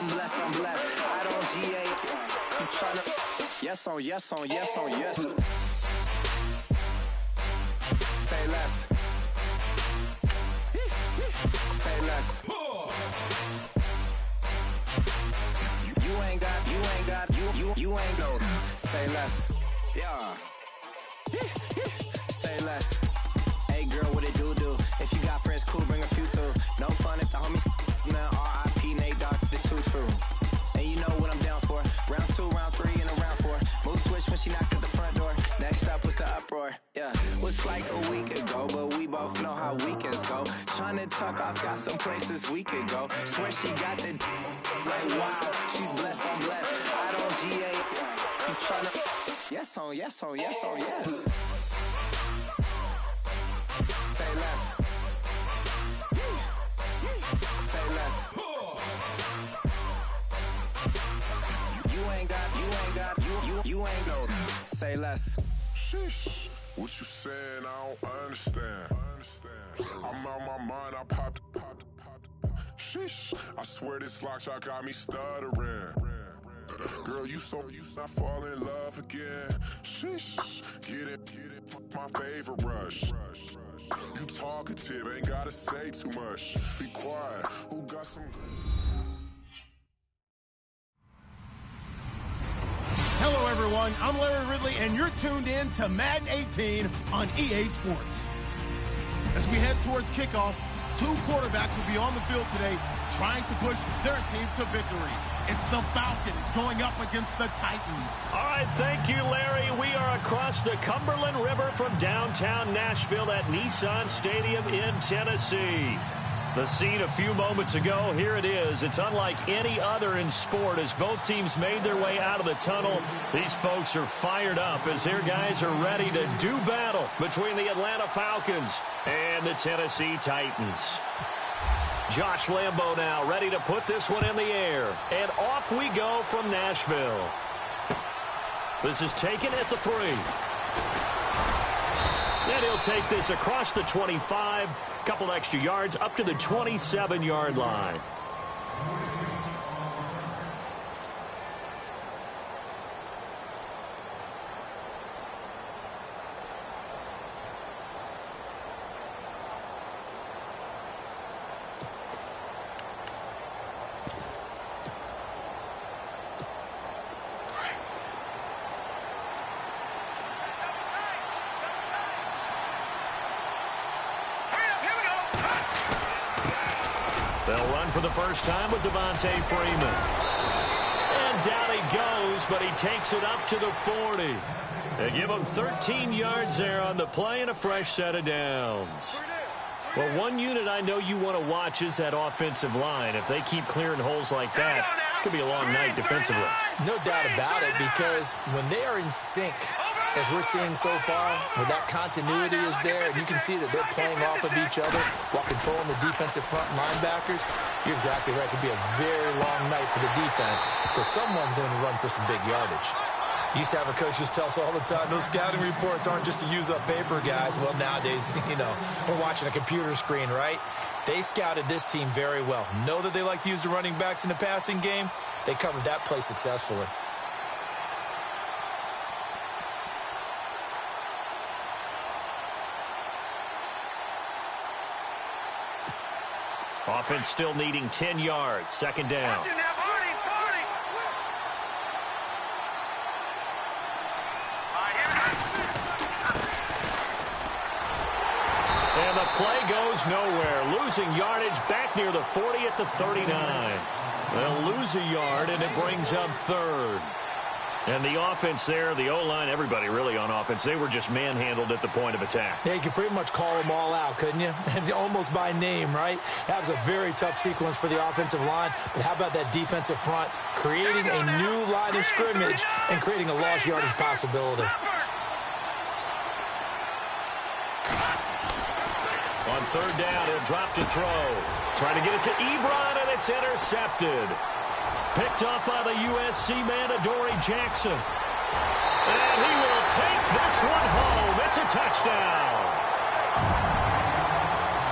I'm blessed, I'm blessed. I don't GA. You tryna. Yes on, yes on, yes on, yes. Say less. Say less. You ain't go. Say less. Yeah. Say less. Hey girl, what it do? If you got friends, cool, bring a few through. No fun if the homies, man. R.I.P. Nate Dogg, this too true. And you know what I'm down for. Round 2, round 3, and a round 4. Move switch when she knocked at the front door. Next up was the uproar. Yeah, was like a week ago, but we both know how weekends go. Tryna tuck off, got some places we could go. Swear she got the like wow, she's blessed, I'm blessed. I don't GA. You tryna. Yes on, yes on, yes on, yes. Say less. Say less. You ain't go. Say less. Sheesh. What you saying? I don't understand. I'm out my mind. I popped. Sheesh. I swear this lock shot got me stuttering. Girl, you not fall in love again. Sheesh. Get it. My favorite rush. You talkative, ain't gotta say too much. Be quiet. Who got some? Hello, everyone. I'm Larry Ridley, and you're tuned in to Madden 18 on EA Sports. As we head towards kickoff, 2 quarterbacks will be on the field today trying to push their team to victory. It's the Falcons going up against the Titans. All right, thank you, Larry. We are across the Cumberland River from downtown Nashville at Nissan Stadium in Tennessee. The scene a few moments ago, here it is. It's unlike any other in sport as both teams made their way out of the tunnel. These folks are fired up as their guys are ready to do battle between the Atlanta Falcons and the Tennessee Titans. Josh Lambo now ready to put this one in the air. And off we go from Nashville. This is taken at the 3. And he'll take this across the 25. Couple extra yards up to the 27-yard line. They'll run for the first time with Devontae Freeman. And down he goes, but he takes it up to the 40. They give him 13 yards there on the play and a fresh set of downs. Well, one unit I know you want to watch is that offensive line. If they keep clearing holes like that, it could be a long night defensively. No doubt about it, because when they are in sync, as we're seeing so far, where that continuity is there, and you can see that they're playing off of each other while controlling the defensive front linebackers, you're exactly right. It could be a very long night for the defense because someone's going to run for some big yardage. Used to have a coach just tell us all the time, those scouting reports aren't just to use up paper, guys. Well, nowadays, we're watching a computer screen, right? They scouted this team very well. Know that they like to use the running backs in the passing game. They covered that play successfully. Offense still needing 10 yards. Second down. And the play goes nowhere. Losing yardage back near the 40 at the 39. They'll lose a yard, and it brings up third. And the offense there, the O-line, everybody really on offense, they were just manhandled at the point of attack. Yeah, you could pretty much call them all out, couldn't you? Almost by name, right? That was a very tough sequence for the offensive line. But how about that defensive front creating a new line of scrimmage and creating a lost yardage possibility? On third down, he'll drop to throw. Trying to get it to Ebron, and it's intercepted. Picked up by the USC man, Adoree Jackson. And he will take this one home. It's a touchdown.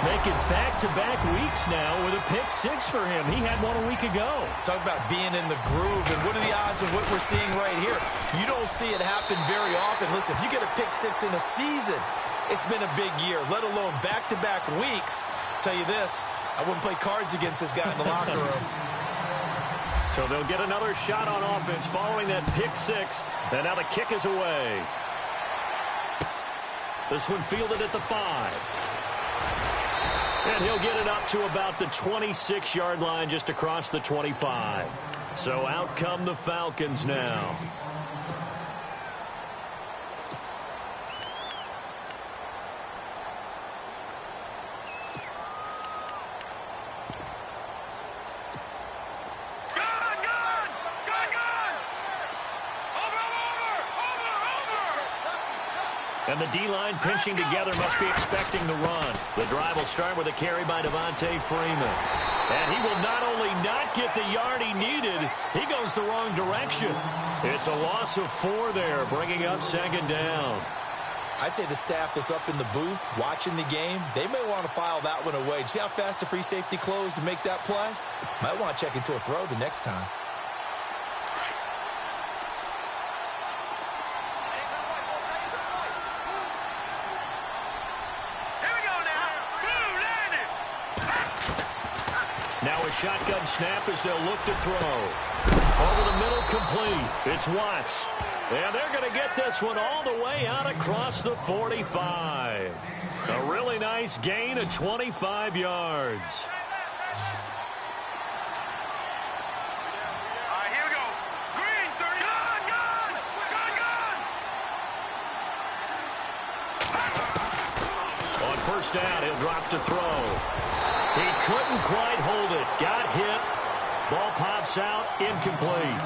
Making back-to-back weeks now with a pick six for him. He had one a week ago. Talk about being in the groove, and what are the odds of what we're seeing right here? You don't see it happen very often. Listen, if you get a pick six in a season, it's been a big year, let alone back-to-back weeks. Tell you this, I wouldn't play cards against this guy in the locker room. So they'll get another shot on offense following that pick six, and now the kick is away. This one fielded at the 5. And he'll get it up to about the 26-yard line, just across the 25. So out come the Falcons now. And the D-line pinching together must be expecting the run. The drive will start with a carry by Devontae Freeman. And he will not only not get the yard he needed, he goes the wrong direction. It's a loss of 4 there, bringing up second down. I'd say the staff that's up in the booth watching the game, they may want to file that one away. See how fast the free safety closed to make that play? Might want to check into a throw the next time. Now a shotgun snap as they'll look to throw. Over the middle, complete. It's Watts. And they're going to get this one all the way out across the 45. A really nice gain of 25 yards. Here we go. Green, 30. Gun! On first down, he'll drop to throw. He couldn't quite hold it. Got hit. Ball pops out. Incomplete.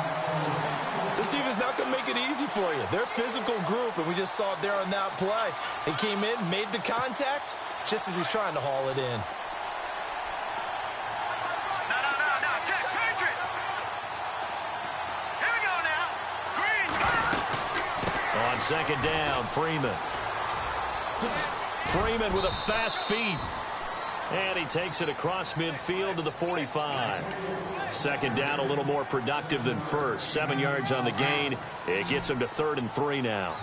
This defense not going to make it easy for you. They're a physical group, and we just saw it there on that play. They came in, made the contact, just as he's trying to haul it in. No. Check, Patriot. Here we go now. Green. On second down, Freeman. Freeman with a fast feet. And he takes it across midfield to the 45. Second down, a little more productive than first. 7 yards on the gain. It gets him to 3rd and 3 now.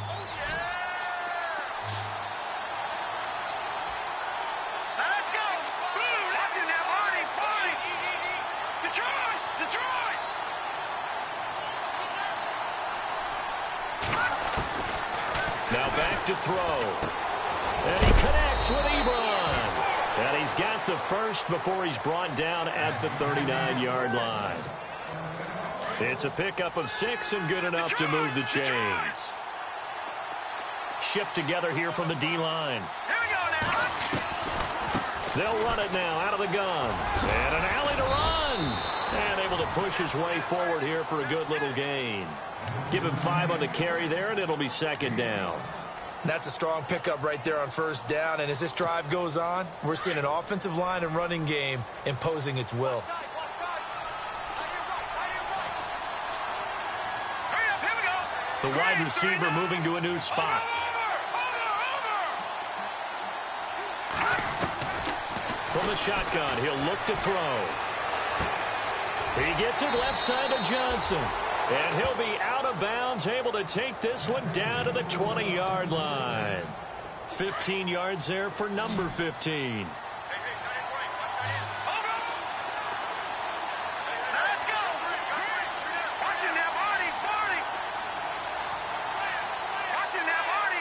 Let's go. Blue, that's in there. Party. Detroit. Now back to throw. And he connects with Ebron. And he's got the first before he's brought down at the 39-yard line. It's a pickup of 6 and good enough to move the chains. Shift together here from the D-line. Here we go now. They'll run it now out of the gun. And an alley to run. And able to push his way forward here for a good little gain. Give him 5 on the carry there, and it'll be second down. That's a strong pickup right there on first down. And as this drive goes on, we're seeing an offensive line and running game imposing its will. The wide receiver moving to a new spot. From the shotgun, he'll look to throw. He gets it left side to Johnson. And he'll be out of bounds, able to take this one down to the 20-yard line. 15 yards there for number 15. Let's go. Watching that body. Watching that body.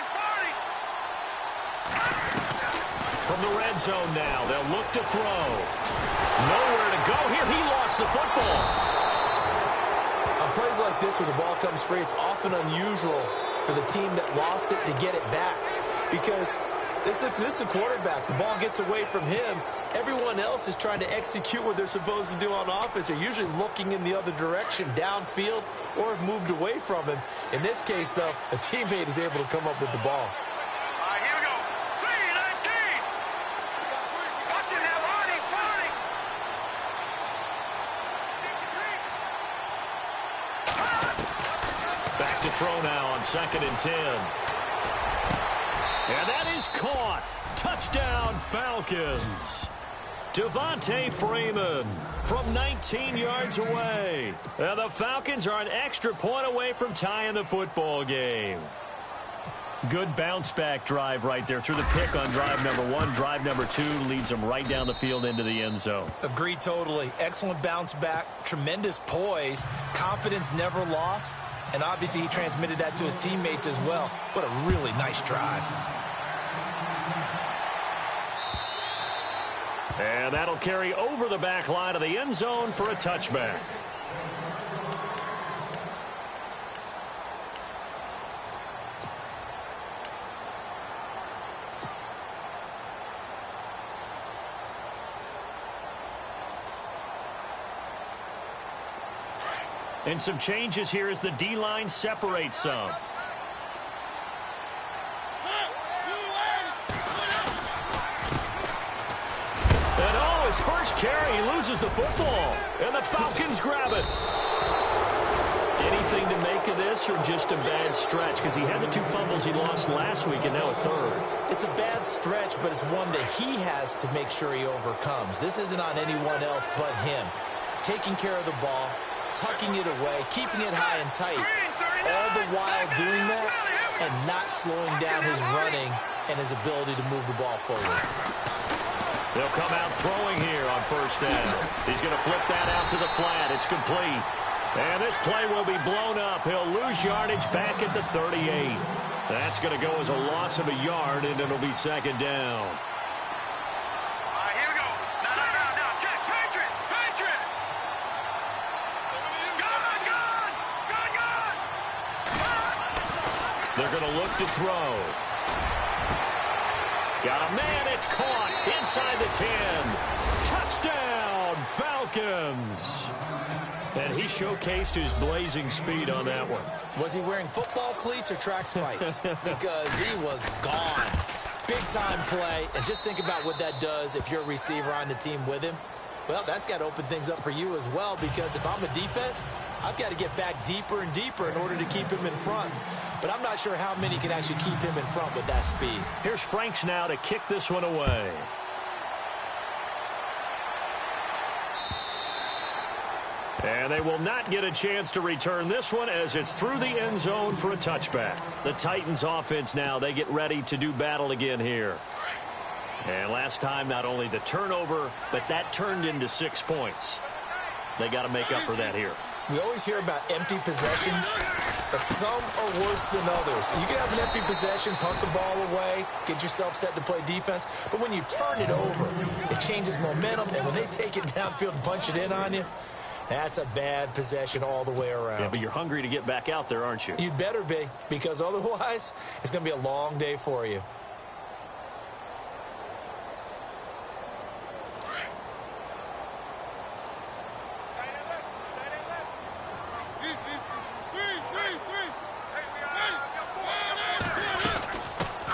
From the red zone now, they'll look to throw. Nowhere to go here. He lost the football. On plays like this where the ball comes free, it's often unusual for the team that lost it to get it back. Because this is the quarterback. The ball gets away from him. Everyone else is trying to execute what they're supposed to do on offense. They're usually looking in the other direction, downfield, or have moved away from him. In this case, though, a teammate is able to come up with the ball. Here we go. 3-19. Watching that body. Back to throw now on 2nd and 10. And that is caught. Touchdown, Falcons. Devontae Freeman from 19 yards away. And the Falcons are an extra point away from tying the football game. Good bounce-back drive right there through the pick on drive number 1. Drive number 2 leads them right down the field into the end zone. Agree totally. Excellent bounce back, tremendous poise, confidence never lost, and obviously he transmitted that to his teammates as well. What a really nice drive. And that'll carry over the back line of the end zone for a touchback. And some changes here as the D-line separates some. And oh, his first carry, he loses the football. And the Falcons grab it. Anything to make of this or just a bad stretch? Because he had the 2 fumbles he lost last week and now a third. It's a bad stretch, but it's one that he has to make sure he overcomes. This isn't on anyone else but him. Taking care of the ball, tucking it away, keeping it high and tight, all the while doing that and not slowing down his running and his ability to move the ball forward. They'll come out throwing here on first down. He's going to flip that out to the flat. It's complete. And this play will be blown up. He'll lose yardage back at the 38. That's going to go as a loss of a yard, and it'll be second down. They're going to look to throw. Got a man, it's caught inside the 10. Touchdown, Falcons. And he showcased his blazing speed on that one. Was he wearing football cleats or track spikes? Because he was gone. Big-time play, and just think about what that does if you're a receiver on the team with him. Well, that's got to open things up for you as well, because if I'm a defense, I've got to get back deeper and deeper in order to keep him in front. But I'm not sure how many can actually keep him in front with that speed. Here's Franks now to kick this one away. And they will not get a chance to return this one as it's through the end zone for a touchback. The Titans offense now, they get ready to do battle again here. And last time, not only the turnover, but that turned into 6 points. They got to make up for that here. We always hear about empty possessions, but some are worse than others. You can have an empty possession, punt the ball away, get yourself set to play defense, but when you turn it over, it changes momentum, and when they take it downfield and punch it in on you, that's a bad possession all the way around. Yeah, but you're hungry to get back out there, aren't you? You'd better be, because otherwise, it's going to be a long day for you.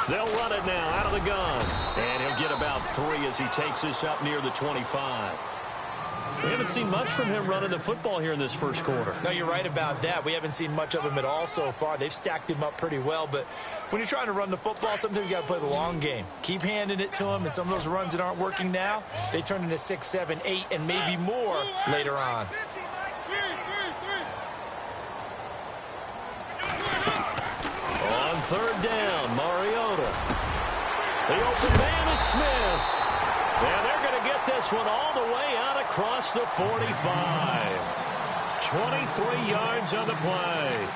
They'll run it now out of the gun. And he'll get about 3 as he takes this up near the 25. We haven't seen much from him running the football here in this first quarter. No, you're right about that. We haven't seen much of him at all so far. They've stacked him up pretty well, but when you're trying to run the football, sometimes you got to play the long game. Keep handing it to him, and some of those runs that aren't working now, they turn into 6, 7, 8, and maybe more later on. On third down, Mariota. The open man is Smith. And they're going to get this one all the way out across the 45. 23 yards on the play.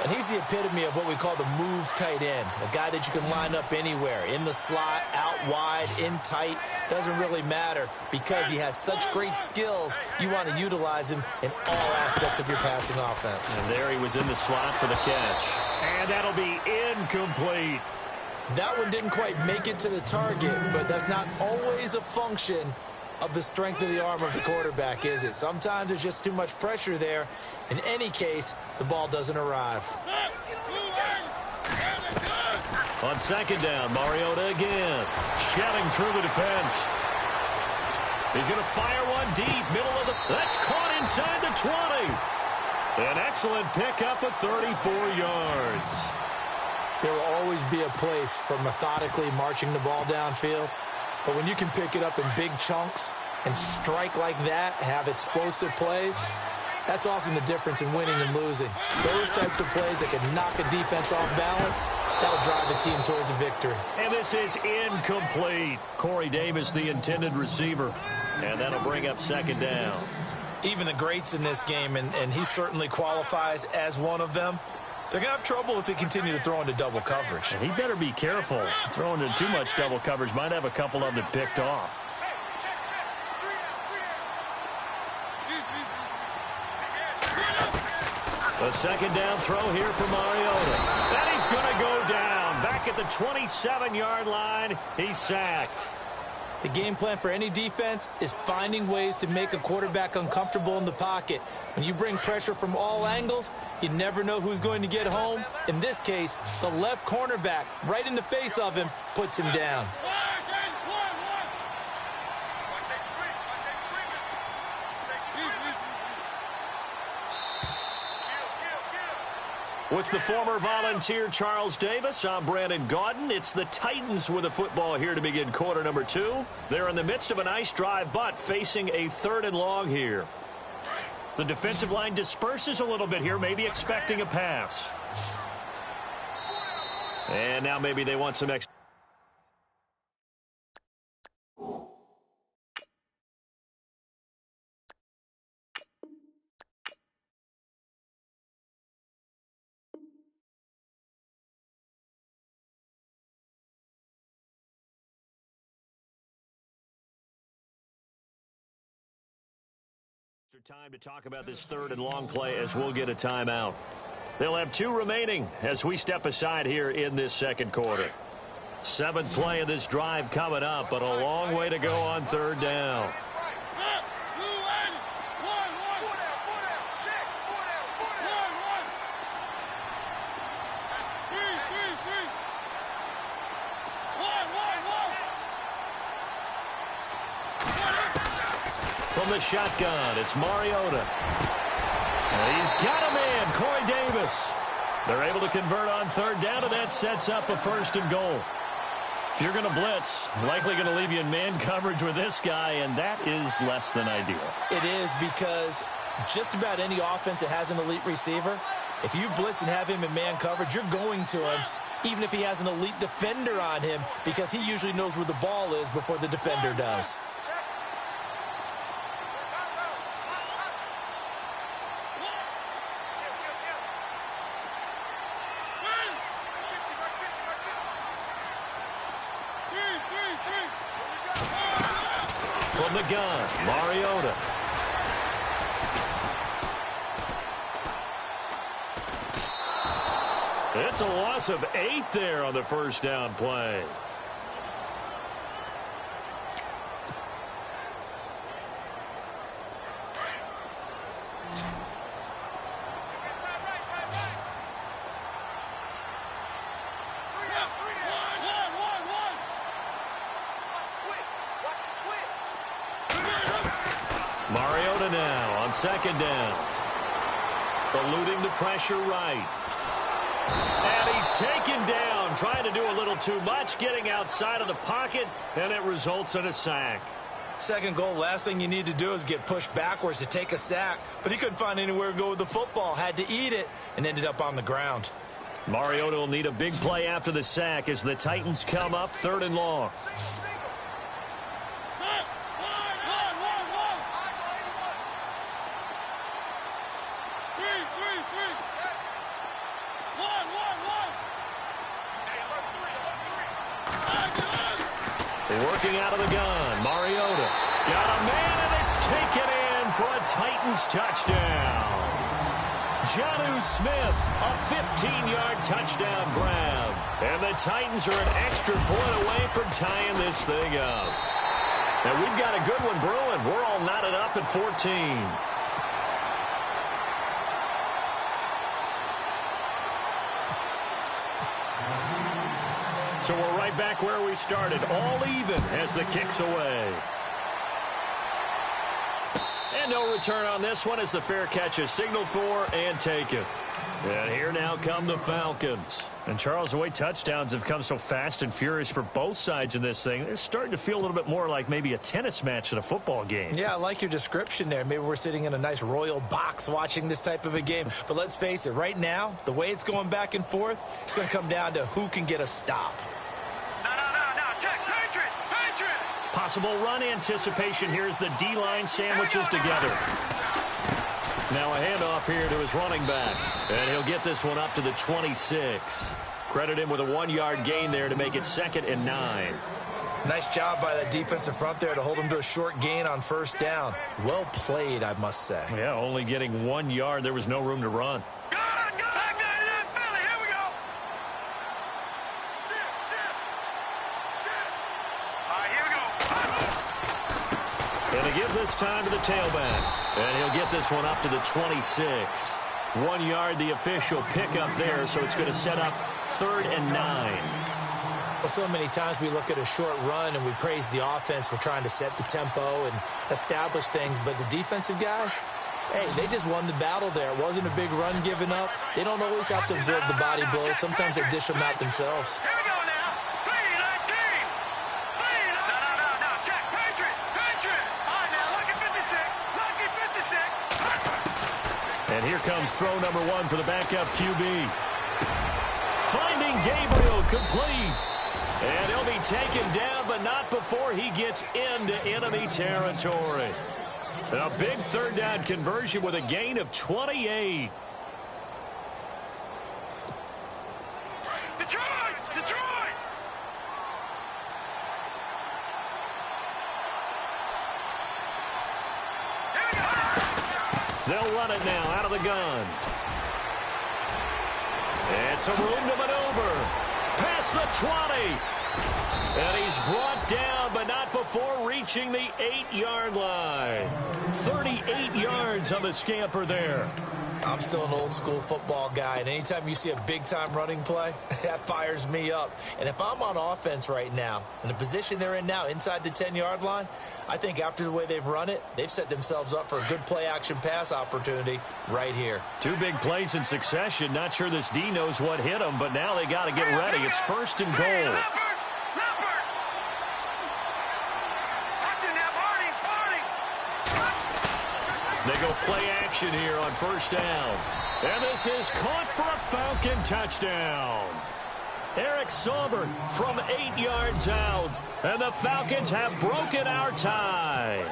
And he's the epitome of what we call the move tight end. A guy that you can line up anywhere. In the slot, out wide, in tight. Doesn't really matter because he has such great skills. You want to utilize him in all aspects of your passing offense. And there he was in the slot for the catch. And that'll be incomplete. That one didn't quite make it to the target, but that's not always a function of the strength of the arm of the quarterback, is it? Sometimes there's just too much pressure there. In any case, the ball doesn't arrive. On second down, Mariota again. Shouting through the defense. He's going to fire one deep, middle of the... That's caught inside the 20. An excellent pickup of 34 yards. There will always be a place for methodically marching the ball downfield. But when you can pick it up in big chunks and strike like that, have explosive plays, that's often the difference in winning and losing. Those types of plays that can knock a defense off balance, that'll drive a team towards a victory. And this is incomplete. Corey Davis, the intended receiver. And that'll bring up second down. Even the greats in this game, and he certainly qualifies as one of them, they're going to have trouble if they continue to throw into double coverage. And he better be careful. Throwing into too much double coverage might have a couple of them picked off. The second down throw here for Mariota. And he's going to go down. Back at the 27-yard line, he's sacked. The game plan for any defense is finding ways to make a quarterback uncomfortable in the pocket. When you bring pressure from all angles, you never know who's going to get home. In this case, the left cornerback, right in the face of him, puts him down. With the former Volunteer Charles Davis, I'm Brandon Gaudin. It's the Titans with the football here to begin quarter number 2. They're in the midst of a nice drive, but facing a 3rd and long here. The defensive line disperses a little bit here, maybe expecting a pass. And now maybe they want some extra. Time to talk about this 3rd and long play as we'll get a timeout. They'll have 2 remaining as we step aside here in this second quarter. 7th play of this drive coming up, but a long way to go on 3rd down. From the shotgun, it's Mariota. And he's got a man, Corey Davis. They're able to convert on 3rd down, and that sets up a 1st and goal. If you're going to blitz, likely going to leave you in man coverage with this guy, and that is less than ideal. It is, because just about any offense that has an elite receiver, if you blitz and have him in man coverage, you're going to him, even if he has an elite defender on him, because he usually knows where the ball is before the defender does. From the gun, Mariota. It's a loss of 8 there on the 1st down play. Mariota now on 2nd down. Eluding the pressure right. And he's taken down, trying to do a little too much, getting outside of the pocket, and it results in a sack. 2nd goal, last thing you need to do is get pushed backwards to take a sack, but he couldn't find anywhere to go with the football, had to eat it, and ended up on the ground. Mariota will need a big play after the sack as the Titans come up 3rd and long. Working out of the gun, Mariota got a man, and it's taken in for a Titans touchdown. Jonnu Smith, a 15-yard touchdown grab. And the Titans are an extra point away from tying this thing up. And we've got a good one brewing. We're all knotted up at 14. So we're right back where we started, all even as the kick's away. And no return on this one as the fair catch is signaled for and taken. And here now come the Falcons. And, Charles, the way touchdowns have come so fast and furious for both sides in this thing, it's starting to feel a little bit more like maybe a tennis match than a football game. Yeah, I like your description there. Maybe we're sitting in a nice royal box watching this type of a game. But let's face it, right now, the way it's going back and forth, it's going to come down to who can get a stop. No. Check. Patriot. Possible run anticipation here as the D-line sandwiches together. Now a handoff here to his running back. And he'll get this one up to the 26. Credit him with a 1-yard gain there to make it 2nd and 9. Nice job by the defensive front there to hold him to a short gain on first down. Well played, I must say. Yeah, only getting 1 yard. There was no room to run. Go! Back there in Philly. Here we go. Sit. All right, here we go. And they give this time to the tailback. And he'll get this one up to the 26. 1 yard, the official pickup there, so it's going to set up 3rd and 9. Well, so many times we look at a short run and we praise the offense for trying to set the tempo and establish things, but the defensive guys, hey, they just won the battle there. It wasn't a big run given up. They don't always have to absorb the body blows. Sometimes they dish them out themselves. Here we go now. 3-19. No. Check. Patriot. All right, now, lucky 56. And here comes throw number 1 for the backup QB. Finding Gabriel complete. And he'll be taken down, but not before he gets into enemy territory. A big 3rd down conversion with a gain of 28. Detroit! Here we go! They'll run it now out of the gun. And some room to maneuver. Past the 20. And he's brought down, but not before reaching the 8-yard line. 38 yards on the scamper there. I'm still an old-school football guy, and anytime you see a big-time running play, that fires me up. And if I'm on offense right now, in the position they're in now, inside the 10-yard line, I think after the way they've run it, they've set themselves up for a good play-action pass opportunity right here. 2 big plays in succession. Not sure this D knows what hit them, but now they got to get ready. It's 1st and goal. Leopard! Watch it now, Barney! They go play action here on 1st down. And this is caught for a Falcon touchdown. Eric Sauber from 8 yards out. And the Falcons have broken our tie.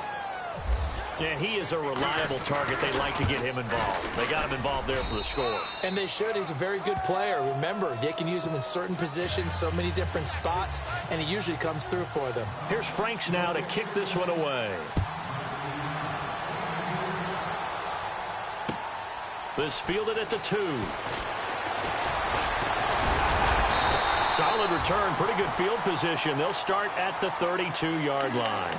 And he is a reliable target. They like to get him involved. They got him involved there for the score. And they should. He's a very good player. Remember, they can use him in certain positions, so many different spots, and he usually comes through for them. Here's Franks now to kick this one away. This fielded at the 2. Solid return, pretty good field position. They'll start at the 32-yard line.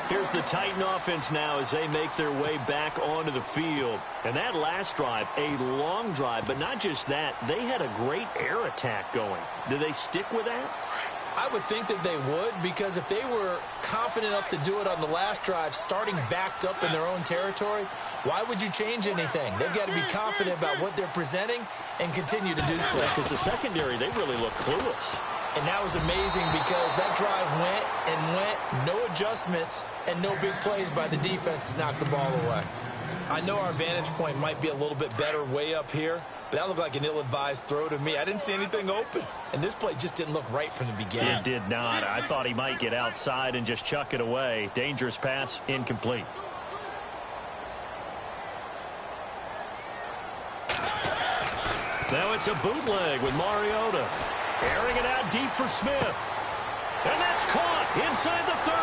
Here's the Titan offense now as they make their way back onto the field. And that last drive, a long drive, but not just that. They had a great air attack going. Do they stick with that? I would think that they would, because if they were confident enough to do it on the last drive, starting backed up in their own territory, why would you change anything? They've got to be confident about what they're presenting and continue to do so. Because the secondary, they really look clueless. And that was amazing because that drive went and went, no adjustments, and no big plays by the defense to knock the ball away. I know our vantage point might be a little bit better way up here, but that looked like an ill-advised throw to me. I didn't see anything open, and this play just didn't look right from the beginning. It did not. I thought he might get outside and just chuck it away. Dangerous pass, incomplete. Now it's a bootleg with Mariota. Airing it out deep for Smith. And that's caught inside the 30.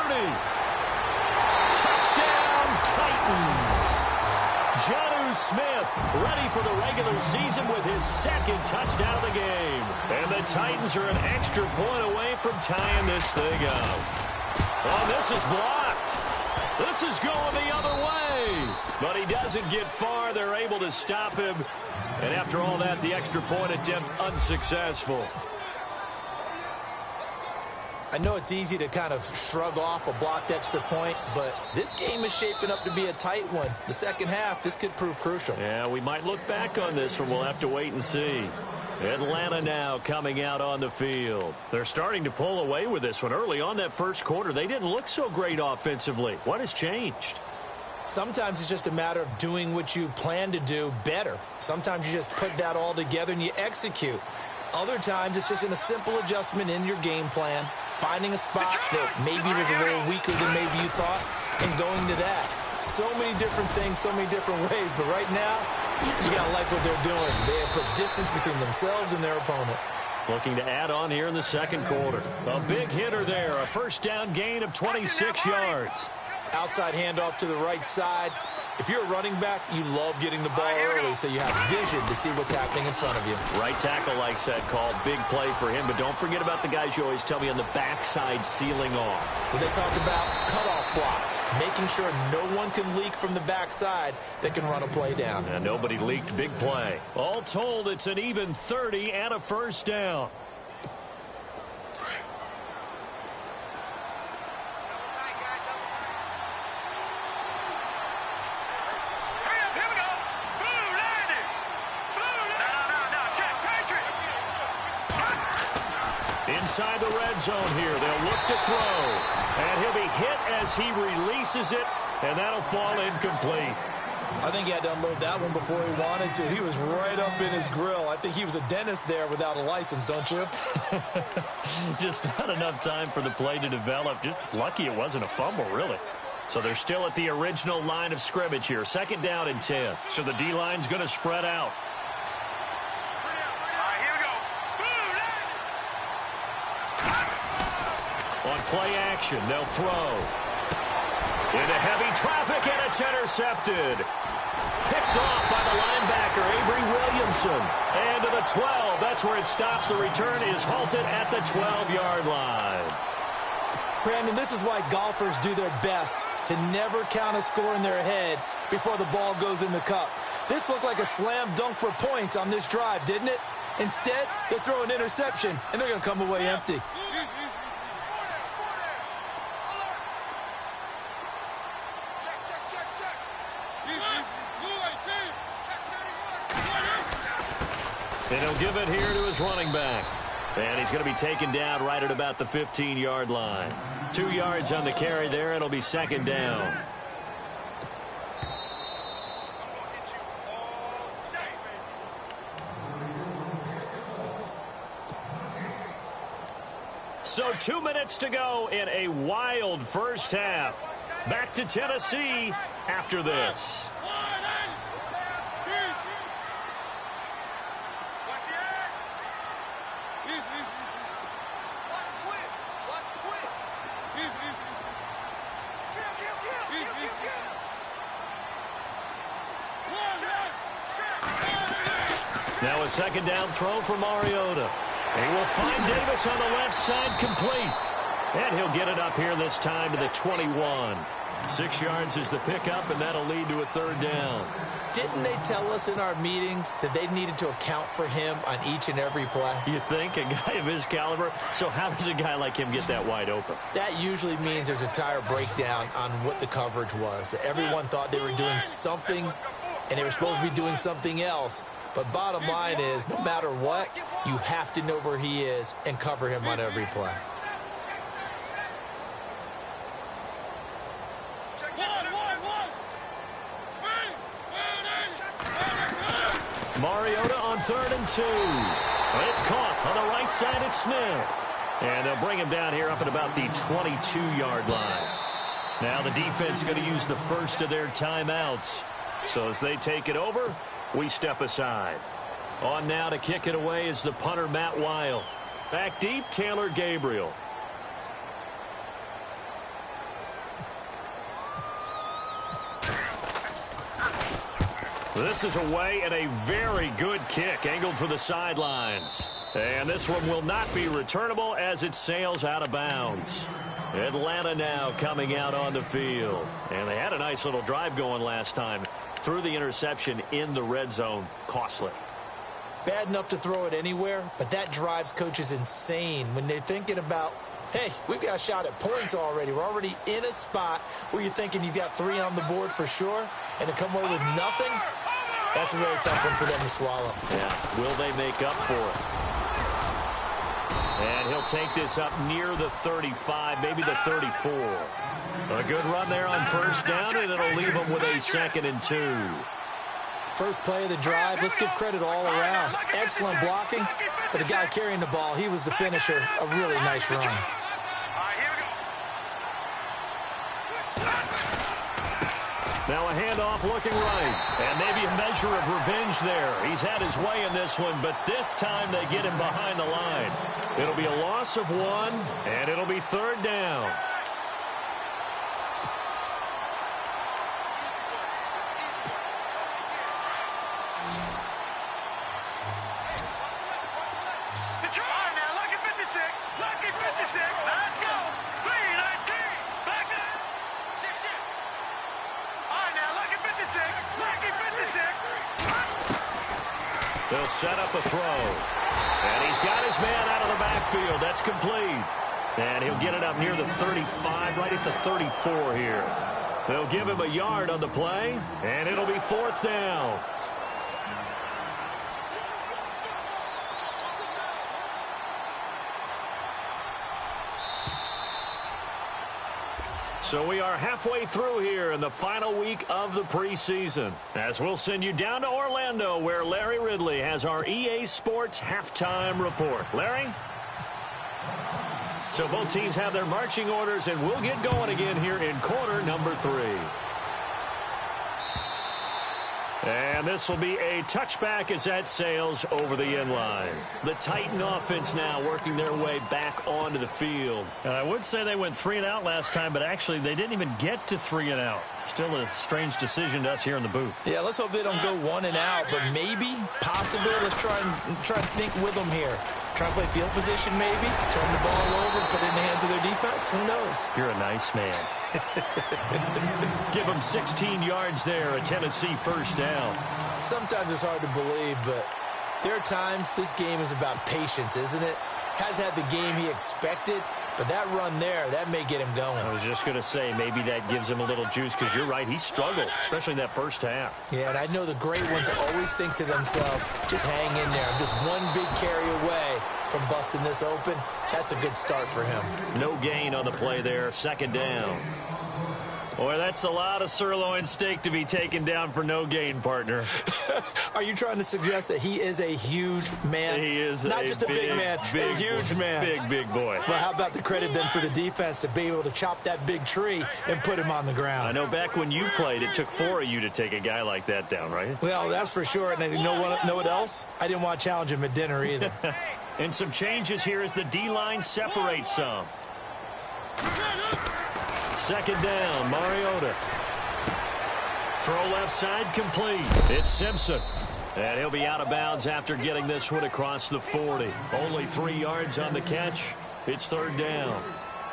Touchdown, Titans. Jonnu Smith ready for the regular season with his 2nd touchdown of the game. And the Titans are an extra point away from tying this thing up. Oh, this is blocked. This is going the other way. But he doesn't get far. They're able to stop him. And after all that, the extra point attempt unsuccessful. I know it's easy to kind of shrug off a blocked extra point, but this game is shaping up to be a tight one. The second half, this could prove crucial. Yeah, we might look back on this one. We'll have to wait and see. Atlanta now coming out on the field. They're starting to pull away with this one. Early on that first quarter, they didn't look so great offensively. What has changed? Sometimes it's just a matter of doing what you plan to do better. Sometimes you just put that all together and you execute. Other times it's just in a simple adjustment in your game plan, finding a spot that maybe was a little weaker than maybe you thought, and going to that. So many different things, so many different ways, but right now, you got to like what they're doing. They have put distance between themselves and their opponent. Looking to add on here in the second quarter. A big hitter there, a first down gain of 26 yards. Outside handoff to the right side. If you're a running back, you love getting the ball early so you have vision to see what's happening in front of you. Right tackle likes that call. Big play for him, but don't forget about the guys you always tell me on the backside sealing off. When they talk about cutoff blocks, making sure no one can leak from the backside that can run a play down. And nobody leaked. Big play. All told, it's an even 30 and a first down. Inside the red zone here, they'll look to throw. And he'll be hit as he releases it, and that'll fall incomplete. I think he had to unload that one before he wanted to. He was right up in his grill. I think he was a dentist there without a license, don't you? Just not enough time for the play to develop. Just lucky it wasn't a fumble, really. So they're still at the original line of scrimmage here. Second down and 10. So the D-line's going to spread out. On play action, they'll throw. Into heavy traffic, and it's intercepted. Picked off by the linebacker, Avery Williamson. And to the 12, that's where it stops. The return is halted at the 12-yard line. Brandon, this is why golfers do their best to never count a score in their head before the ball goes in the cup. This looked like a slam dunk for points on this drive, didn't it? Instead, they throw an interception, and they're going to come away empty. And he'll give it here to his running back. And he's going to be taken down right at about the 15-yard line. 2 yards on the carry there. It'll be second down. So 2 minutes to go in a wild first half. Back to Tennessee after this. Now a second down throw for Mariota. He will find Davis on the left side complete. And he'll get it up here this time to the 21. 6 yards is the pickup, and that'll lead to a third down. Didn't they tell us in our meetings that they needed to account for him on each and every play? You think? A guy of his caliber? So how does a guy like him get that wide open? That usually means there's a tire breakdown on what the coverage was. That everyone thought they were doing something, and they were supposed to be doing something else. But bottom line is, no matter what, you have to know where he is and cover him on every play. Mariota on 3rd and 2. It's caught on the right side at Smith. And they'll bring him down here up at about the 22-yard line. Now the defense going to use the first of their timeouts. So as they take it over, we step aside. On now to kick it away is the punter, Matt Weil. Back deep, Taylor Gabriel. This is away and a very good kick, angled for the sidelines. And this one will not be returnable as it sails out of bounds. Atlanta now coming out on the field. And they had a nice little drive going last time. Threw the interception in the red zone. Costly. Bad enough to throw it anywhere, but that drives coaches insane when they're thinking about hey, we've got a shot at points already. We're already in a spot where you're thinking you got 3 on the board for sure, and to come away with nothing, that's a really tough one for them to swallow. Yeah, will they make up for it? And he'll take this up near the 35, maybe the 34. A good run there on first down, and it'll leave them with a 2nd and 2. First play of the drive, let's give credit all around. Excellent blocking, but the guy carrying the ball, he was the finisher. A really nice run. Now a handoff looking right, and maybe a measure of revenge there. He's had his way in this one, but this time they get him behind the line. It'll be a loss of 1, and it'll be 3rd down. They'll set up a throw. And he's got his man out of the backfield. That's complete. And he'll get it up near the 35, right at the 34 here. They'll give him a yard on the play, and it'll be 4th down. So we are halfway through here in the final week of the preseason, as we'll send you down to Orlando, where Larry Ridley has our EA Sports halftime report. Larry? So both teams have their marching orders, and we'll get going again here in quarter number 3. And this will be a touchback as that sails over the end line. The Titan offense now working their way back onto the field. I would say they went 3 and out last time, but actually they didn't even get to 3 and out. Still a strange decision to us here in the booth. Yeah, let's hope they don't go 1 and out, but maybe, possibly, let's try and think with them here. Try to play field position maybe, turn the ball over, put it in the hands of their defense. Who knows? You're a nice man. Give them 16 yards there, a Tennessee first down. Sometimes it's hard to believe, but there are times this game is about patience, isn't it? Has had the game he expected, but that run there, that may get him going. I was just going to say, maybe that gives him a little juice, because you're right, he struggled, especially in that first half. Yeah, and I know the great ones always think to themselves, just hang in there. I'm just one big carry away from busting this open. That's a good start for him. No gain on the play there, 2nd down. Boy, that's a lot of sirloin steak to be taken down for no gain, partner. Are you trying to suggest that he is a huge man? He is not just a big man, a huge man. Big boy. Well, how about the credit then for the defense to be able to chop that big tree and put him on the ground? I know back when you played, it took 4 of you to take a guy like that down, right? Well, that's for sure. And you know what else? I didn't want to challenge him at dinner either. And some changes here as the D-line separates some. 2nd down, Mariota. Throw left side complete. It's Simpson. And he'll be out of bounds after getting this one across the 40. Only 3 yards on the catch. It's 3rd down.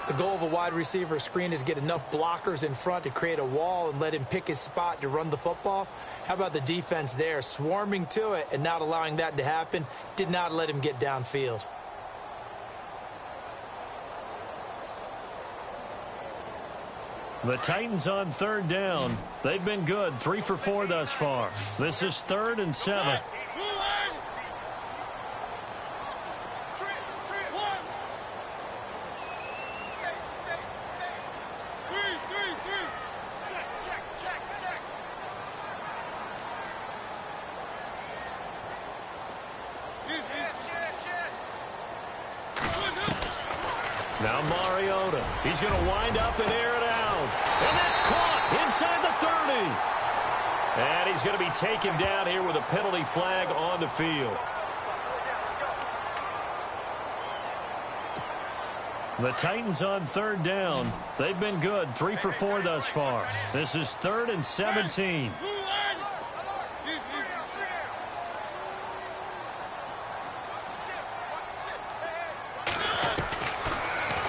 The goal of a wide receiver screen is get enough blockers in front to create a wall and let him pick his spot to run the football. How about the defense there, swarming to it and not allowing that to happen? Did not let him get downfield. The Titans on 3rd down. They've been good, 3 for 4 thus far. This is 3rd and 7. Now Mariota. He's going to wind up and air it out. And that's caught inside the 30. And he's going to be taken down here with a penalty flag on the field. The Titans on 3rd down. They've been good, 3 for 4 thus far. This is 3rd and 17.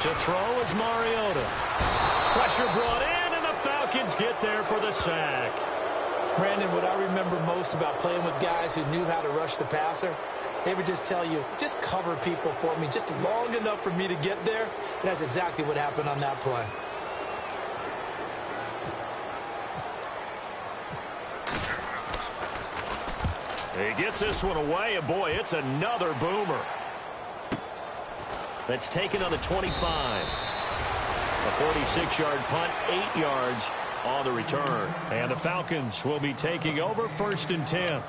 To throw is Mariota. Pressure brought in, and the Falcons get there for the sack. Brandon, what I remember most about playing with guys who knew how to rush the passer, they would just tell you, just cover people for me, just long enough for me to get there. And that's exactly what happened on that play. He gets this one away, and boy, it's another boomer. That's taken on the 25. A 46-yard punt, 8 yards on the return. And the Falcons will be taking over 1st and 10.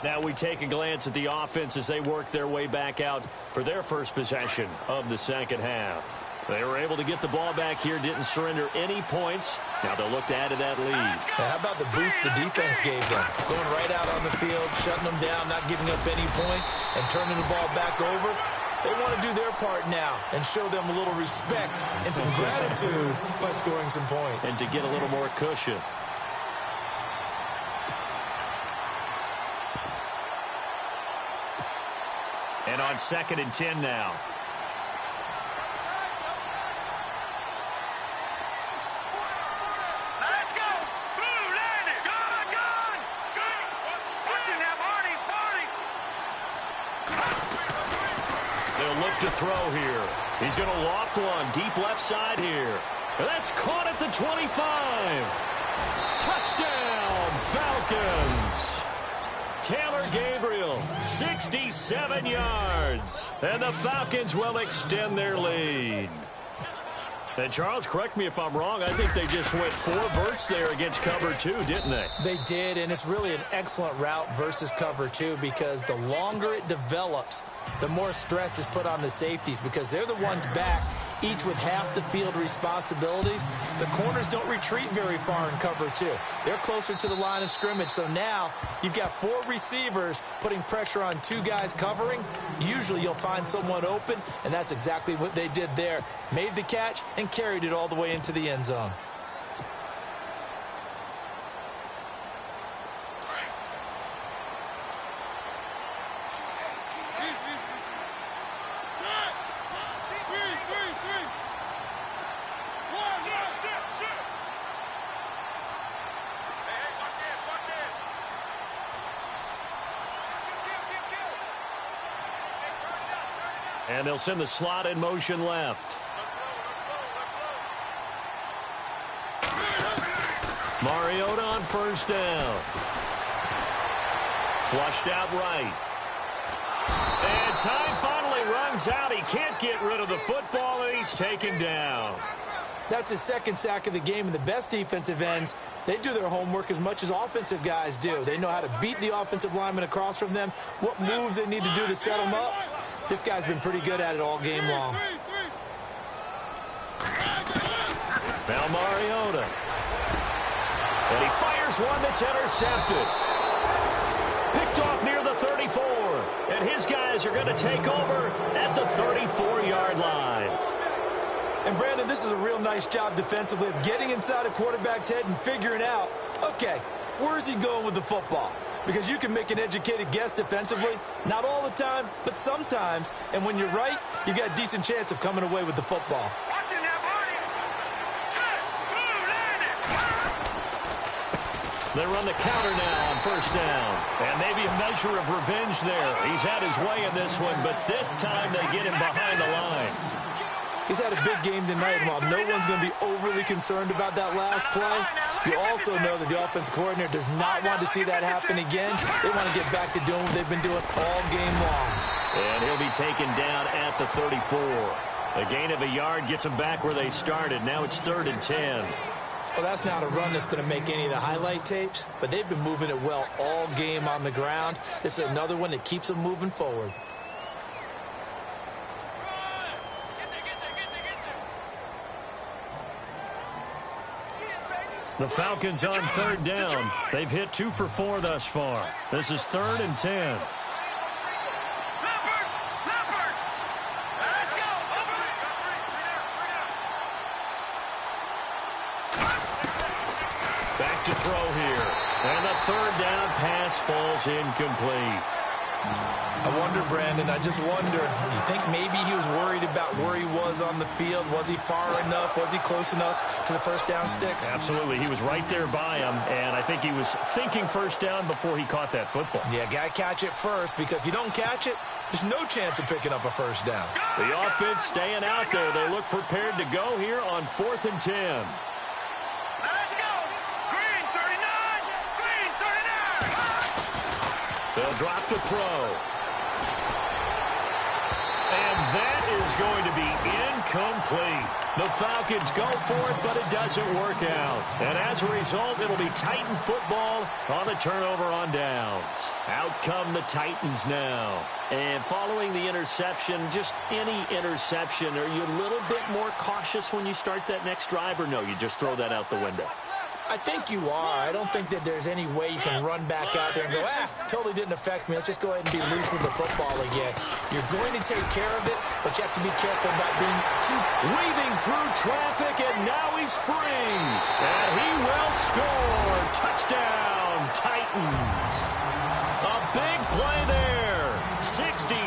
Now we take a glance at the offense as they work their way back out for their first possession of the second half. They were able to get the ball back here, didn't surrender any points. Now they'll look to add to that lead. Now, how about the boost the defense gave them? Going right out on the field, shutting them down, not giving up any points, and turning the ball back over. They want to do their part now and show them a little respect and some gratitude by scoring some points. And to get a little more cushion. And on 2nd and 10 now. Let's go! Blue, land it! Gone! Watch it now, Marty! They'll look to throw here. He's going to loft one deep left side here. That's caught at the 25. Touchdown, Falcons. Taylor Gabriel, 67 yards. And the Falcons will extend their lead. And Charles, correct me if I'm wrong, I think they just went 4 verts there against cover 2, didn't they? They did, and it's really an excellent route versus cover 2 because the longer it develops, the more stress is put on the safeties because they're the ones back, each with half the field responsibilities. The corners don't retreat very far in cover 2. They're closer to the line of scrimmage, so now you've got 4 receivers putting pressure on 2 guys covering. Usually you'll find someone open, and that's exactly what they did there. Made the catch and carried it all the way into the end zone. And they'll send the slot in motion left. Mariota on 1st down. Flushed out right. And time finally runs out. He can't get rid of the football, and he's taken down. That's his 2nd sack of the game, and the best defensive ends, they do their homework as much as offensive guys do. They know how to beat the offensive lineman across from them, what moves they need to do to set them up. This guy's been pretty good at it all game long. Now Mariota. And he fires one that's intercepted. Picked off near the 34. And his guys are going to take over at the 34-yard line. And, Brandon, this is a real nice job defensively of getting inside a quarterback's head and figuring out, okay, where's he going with the football? Because you can make an educated guess defensively. Not all the time, but sometimes. And when you're right, you've got a decent chance of coming away with the football. Watch it now, Marty! Blue, land it! They run the counter now on 1st down. And maybe a measure of revenge there. He's had his way in this one, but this time they get him behind the line. He's had a big game tonight, and while no one's going to be overly concerned about that last play, you also know that the offensive coordinator does not want to see that happen again. They want to get back to doing what they've been doing all game long. And he'll be taken down at the 34. A gain of a yard gets them back where they started. Now it's 3rd and 10. Well, that's not a run that's going to make any of the highlight tapes, but they've been moving it well all game on the ground. This is another one that keeps them moving forward. The Falcons on 3rd down. They've hit 2 for 4 thus far. This is 3rd and 10. Leopard! Let's go! Back to throw here. And the 3rd down pass falls incomplete. I wonder, Brandon, I just wonder, you think maybe he was worried about where he was on the field? Was he far enough? Was he close enough to the first down sticks? Absolutely. He was right there by him, and I think he was thinking first down before he caught that football. Yeah, got to catch it first, because if you don't catch it, there's no chance of picking up a first down. The offense staying out there. They look prepared to go here on 4th and 10. Let's go. Green 39. Green 39. They'll drop to throw. And that is going to be incomplete. The Falcons go for it, but it doesn't work out. And as a result, it'll be Titan football on the turnover on downs. Out come the Titans now. And following the interception, just any interception, are you a little bit more cautious when you start that next drive, or no, you just throw that out the window? I think you are. I don't think that there's any way you can run back out there and go, totally didn't affect me. Let's just go ahead and be loose with the football again. You're going to take care of it, but you have to be careful about being too... Weaving through traffic, and now he's free. And he will score. Touchdown, Titans. A big play there. 66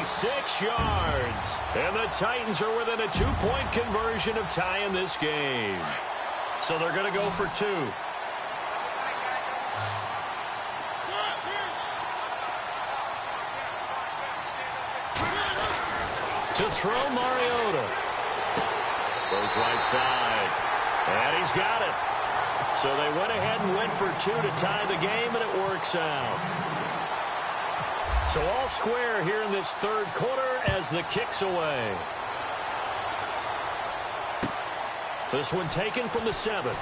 yards. And the Titans are within a 2-point conversion of tying this game. So they're going to go for 2. To throw, Mariota. Goes right side. And he's got it. So they went ahead and went for 2 to tie the game, and it works out. So all square here in this third quarter as the kick's away. This one taken from the 7.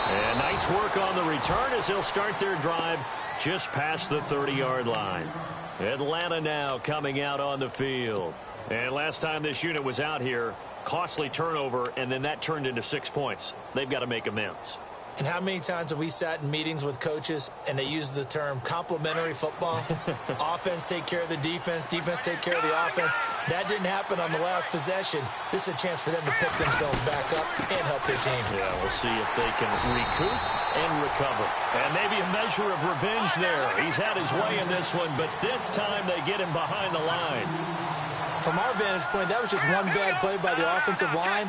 And nice work on the return as they'll start their drive just past the 30-yard line. Atlanta now coming out on the field. And last time this unit was out here, costly turnover, and then that turned into 6 points. They've got to make amends. And how many times have we sat in meetings with coaches and they use the term complementary football? Offense take care of the defense, defense take care of the offense. That didn't happen on the last possession. This is a chance for them to pick themselves back up and help their team. Yeah, we'll see if they can recoup and recover. And maybe a measure of revenge there. He's had his way in this one, but this time they get him behind the line. From our vantage point, that was just one bad play by the offensive line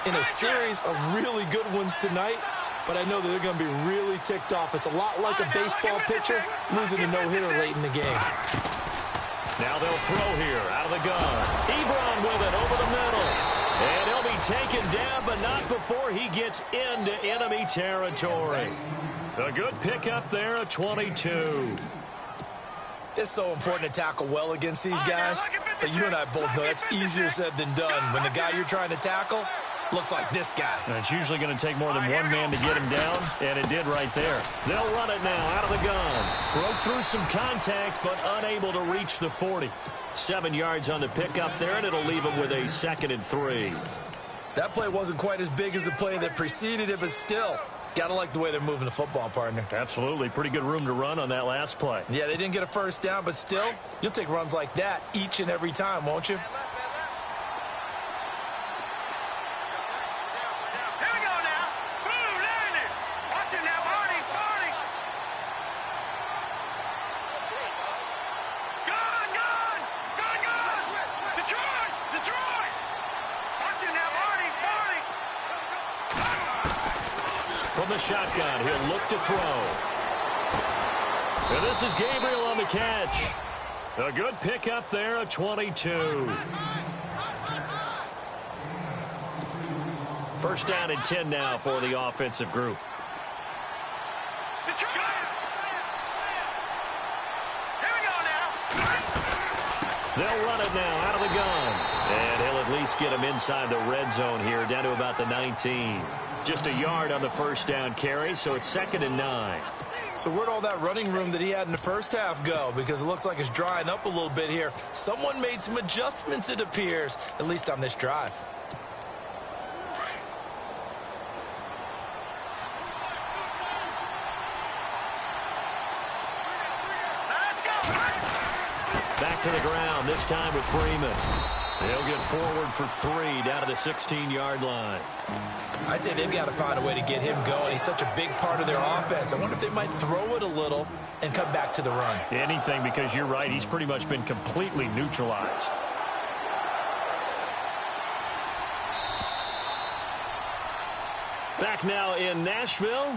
in a series of really good ones tonight. But I know that they're going to be really ticked off. It's a lot like a baseball pitcher losing a no-hitter late in the game. Now they'll throw here out of the gun. Ebron with it over the middle. And he'll be taken down, but not before he gets into enemy territory. A good pickup there at 22. It's so important to tackle well against these guys. But you and I both know that's easier said than done. When the guy you're trying to tackle looks like this guy. And it's usually going to take more than one man to get him down, and it did right there. They'll run it now out of the gun. Broke through some contact, but unable to reach the 40. 7 yards on the pickup there, and it'll leave him with a 2nd and 3. That play wasn't quite as big as the play that preceded it, but still, gotta like the way they're moving the football, partner. Absolutely. Pretty good room to run on that last play. Yeah, they didn't get a first down, but still, you'll take runs like that each and every time, won't you? From the shotgun, he'll look to throw. And this is Gabriel on the catch. A good pickup there at 22. First down and 10 now for the offensive group. They'll run it now out of the gun. And he'll at least get him inside the red zone here, down to about the 19. Just a yard on the first down carry, so it's 2nd and 9. So where'd all that running room that he had in the first half go? Because it looks like it's drying up a little bit here. Someone made some adjustments, it appears, at least on this drive. Back to the ground, this time with Freeman. He'll get forward for 3 down to the 16-yard line. I'd say they've got to find a way to get him going. He's such a big part of their offense. I wonder if they might throw it a little and come back to the run. Anything, because you're right. He's pretty much been completely neutralized. Back now in Nashville.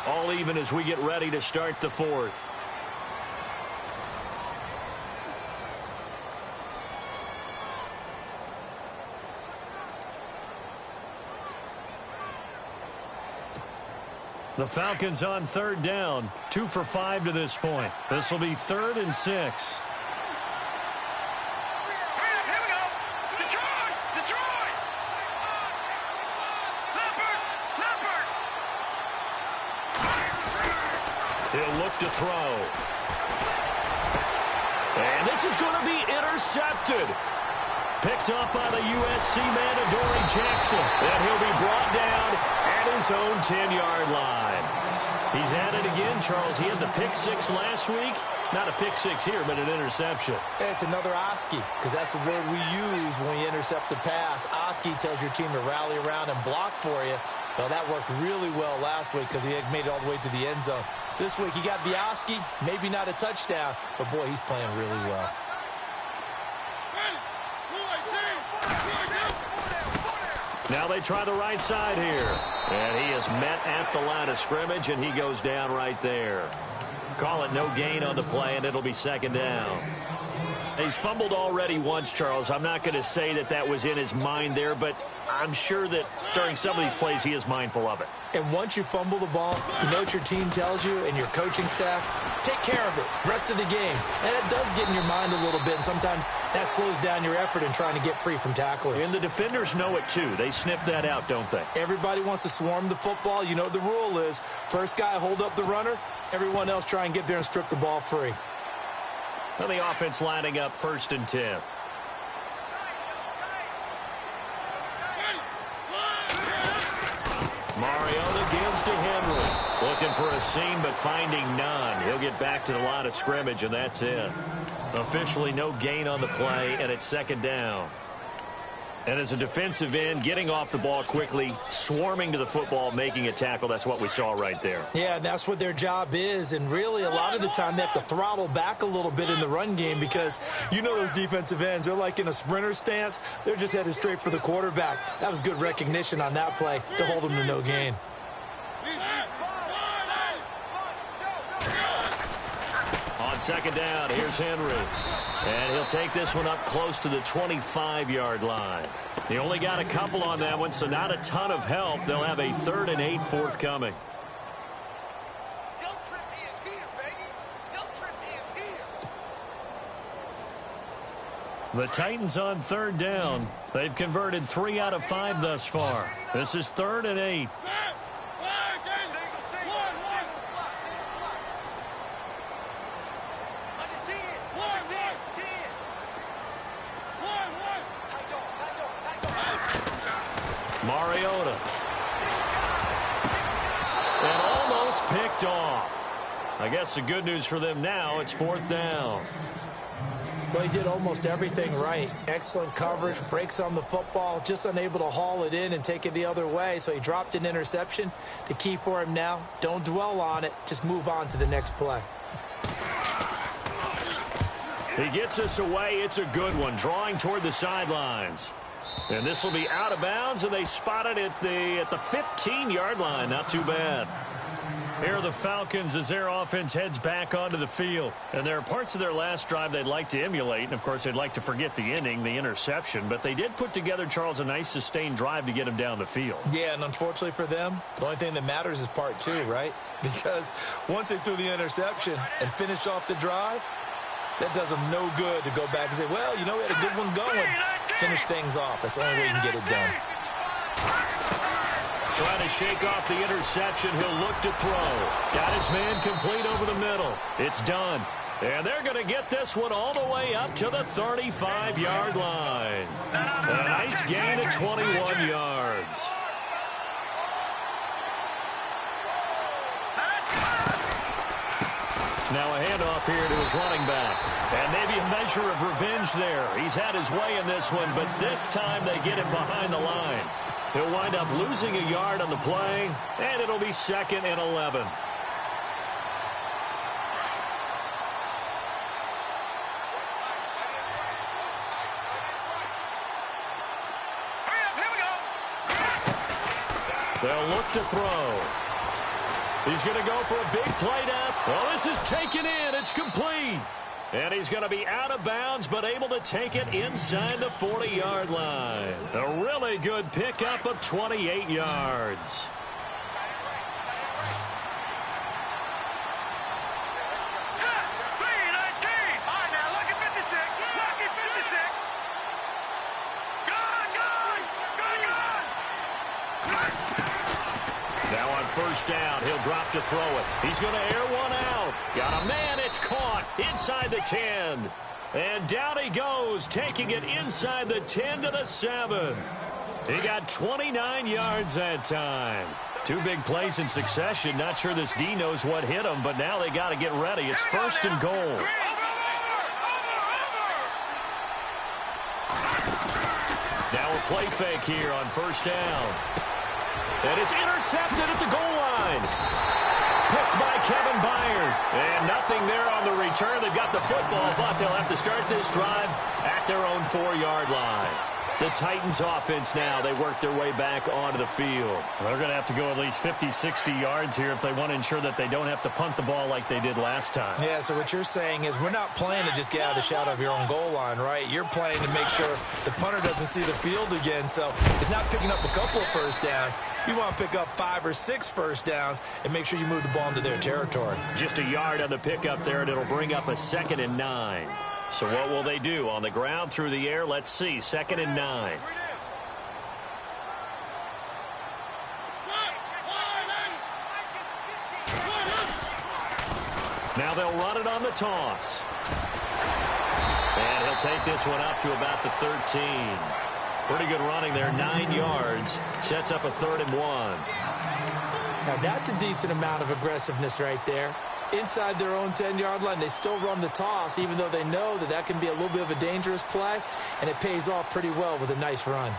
All even as we get ready to start the fourth. The Falcons on 3rd down. 2 for 5 to this point. This will be 3rd and 6. Here we go. Detroit! Detroit! Leopard! He'll look to throw. And this is going to be intercepted. Picked up by the USC man, Adoree Jackson. And he'll be brought down at his own 10-yard line. He's at it again, Charles. He had the pick 6 last week. Not a pick 6 here, but an interception. Hey, it's another Oski, because that's the word we use when we intercept a pass. Oski tells your team to rally around and block for you. Well, that worked really well last week because he had made it all the way to the end zone. This week he got the Oski, maybe not a touchdown, but boy, he's playing really well. Now they try the right side here. And he is met at the line of scrimmage, and he goes down right there. Call it no gain on the play, and it'll be 2nd down. He's fumbled already once, Charles. I'm not going to say that that was in his mind there, but I'm sure that during some of these plays he is mindful of it. And once you fumble the ball, you know what your team tells you and your coaching staff? Take care of it. Rest of the game. And it does get in your mind a little bit, and sometimes that slows down your effort in trying to get free from tacklers. And the defenders know it, too. They sniff that out, don't they? Everybody wants to swarm the football. You know what the rule is. First guy hold up the runner. Everyone else try and get there and strip the ball free. Well, the offense lining up 1st and 10. Mariota gives to Henry. Looking for a seam, but finding none. He'll get back to the line of scrimmage, and that's it. Officially no gain on the play, and it's 2nd down. And as a defensive end, getting off the ball quickly, swarming to the football, making a tackle, that's what we saw right there. Yeah, that's what their job is. And really, a lot of the time, they have to throttle back a little bit in the run game because you know those defensive ends, they're like in a sprinter stance. They're just headed straight for the quarterback. That was good recognition on that play to hold them to no gain. On 2nd down, here's Henry. And he'll take this one up close to the 25-yard line. He only got a couple on that one, so not a ton of help. They'll have a 3rd and 8 forthcoming. The Titans on 3rd down. They've converted 3 out of 5 thus far. This is 3rd and 8. Mariota. And almost picked off. I guess the good news for them now, it's 4th down. Well, he did almost everything right. Excellent coverage, breaks on the football, just unable to haul it in and take it the other way. So he dropped an interception. The key for him now, don't dwell on it. Just move on to the next play. He gets us away. It's a good one, drawing toward the sidelines. And this will be out of bounds, and they spot it at the 15-yard line. Not too bad. Here are the Falcons as their offense heads back onto the field. And there are parts of their last drive they'd like to emulate. And, of course, they'd like to forget the inning, the interception. But they did put together, Charles, a nice sustained drive to get him down the field. Yeah, and unfortunately for them, the only thing that matters is part 2, right? Because once they threw the interception and finished off the drive, that does them no good to go back and say, well, you know, we had a good one going. Finish things off. That's the only way you can get it done. Trying to shake off the interception. He'll look to throw. Got his man complete over the middle. It's done. And they're going to get this one all the way up to the 35-yard line. A nice gain of 21 yards. Now a handoff here to his running back. And maybe a measure of revenge there. He's had his way in this one, but this time they get him behind the line. He'll wind up losing a yard on the play, and it'll be 2nd and 11. They'll look to throw. He's going to go for a big play down. Well, this is taken in. It's complete. And he's going to be out of bounds, but able to take it inside the 40-yard line. A really good pickup of 28 yards. Now on first down, he'll drop to throw it. He's going to air one out. Got a man, it's caught inside the 10. And down he goes, taking it inside the 10 to the 7. He got 29 yards that time. 2 big plays in succession. Not sure this D knows what hit him, but now they got to get ready. It's 1st and goal. Now a play fake here on first down. And it's intercepted at the goal line. Picked by Kevin Byard. And nothing there on the return. They've got the football, but they'll have to start this drive at their own 4-yard line. The Titans offense now, they work their way back onto the field. They're going to have to go at least 50, 60 yards here if they want to ensure that they don't have to punt the ball like they did last time. Yeah, so what you're saying is we're not playing to just get out of the shadow of your own goal line, right? You're playing to make sure the punter doesn't see the field again. So it's not picking up a couple of first downs. You want to pick up 5 or 6 first downs and make sure you move the ball into their territory. Just a yard on the pickup there, and it'll bring up a 2nd and 9. So what will they do? On the ground, through the air, let's see. 2nd and 9. Now they'll run it on the toss. And he'll take this one up to about the 13. Pretty good running there, 9 yards. Sets up a 3rd and 1. Now that's a decent amount of aggressiveness right there. Inside their own 10-yard line, they still run the toss, even though they know that that can be a little bit of a dangerous play, and it pays off pretty well with a nice run.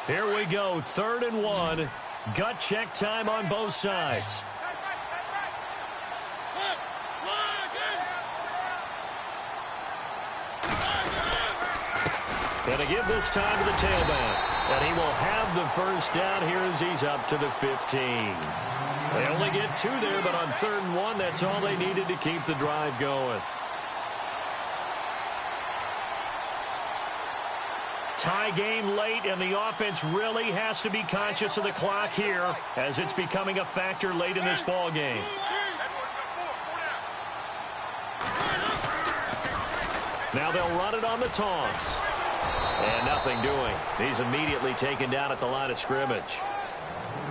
Here we go, 3rd and 1. Gut check time on both sides. Going to give this time to the tailback. And he will have the first down here as he's up to the 15. They only get 2 there, but on 3rd and 1, that's all they needed to keep the drive going. Tie game late, and the offense really has to be conscious of the clock here as it's becoming a factor late in this ball game. Now they'll run it on the toss. And nothing doing. He's immediately taken down at the line of scrimmage.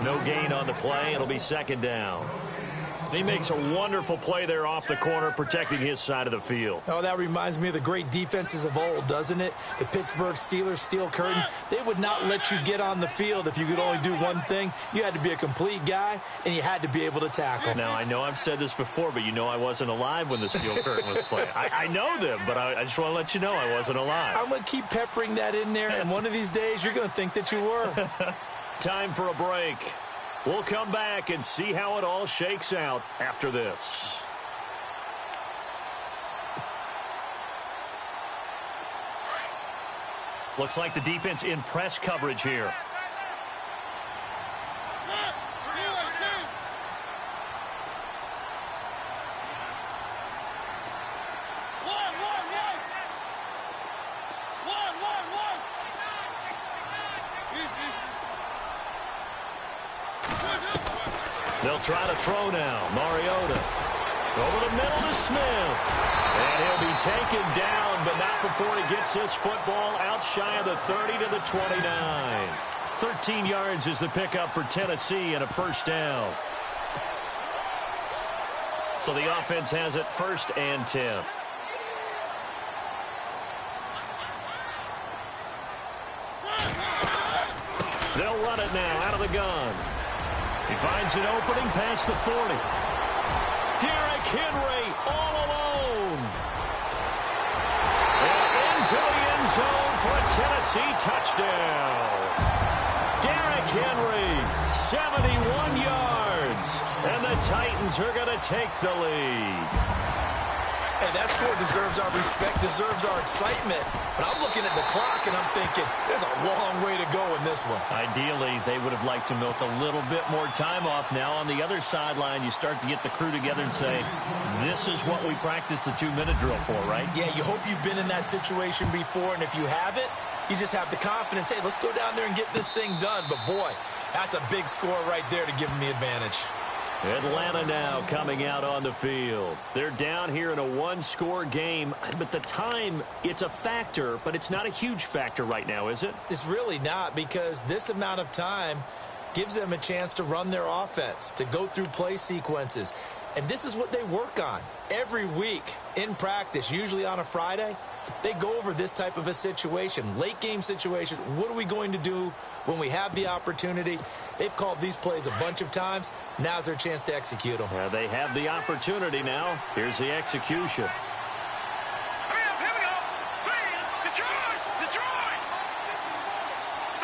No gain on the play. It'll be 2nd down. He makes a wonderful play there off the corner, protecting his side of the field. Oh, that reminds me of the great defenses of old, doesn't it? The Pittsburgh Steelers, steel curtain. They would not let you get on the field if you could only do one thing. You had to be a complete guy, and you had to be able to tackle. Now, I know I've said this before, but you know I wasn't alive when the steel curtain was playing. I know them, but I just want to let you know I wasn't alive. I'm going to keep peppering that in there, and one of these days you're going to think that you were. Time for a break. We'll come back and see how it all shakes out after this. Looks like the defense in press coverage here. They'll try to throw now. Mariota over the middle to Smith. And he'll be taken down, but not before he gets this football out shy of the 30 to the 29. 13 yards is the pickup for Tennessee and a first down. So the offense has it 1st and 10. They'll run it now out of the gun. He finds an opening past the 40. Derrick Henry all alone. And into the end zone for a Tennessee touchdown. Derrick Henry, 71 yards. And the Titans are going to take the lead. Hey, that score deserves our respect, deserves our excitement. But I'm looking at the clock, and I'm thinking, there's a long way to go in this one. Ideally, they would have liked to milk a little bit more time off. Now, on the other sideline, you start to get the crew together and say, this is what we practiced the 2-minute drill for, right? Yeah, you hope you've been in that situation before, and if you haven't, you just have the confidence, hey, let's go down there and get this thing done. But, boy, that's a big score right there to give them the advantage. Atlanta now coming out on the field. They're down here in a one-score game, but the time, it's a factor, but it's not a huge factor right now, is it? It's really not, because this amount of time gives them a chance to run their offense, to go through play sequences. And this is what they work on every week in practice, usually on a Friday. They go over this type of a situation, late game situation. What are we going to do when we have the opportunity? They've called these plays a bunch of times. Now's their chance to execute them. They have the opportunity now. Here's the execution. Hurry up, here we go. Detroit, Detroit.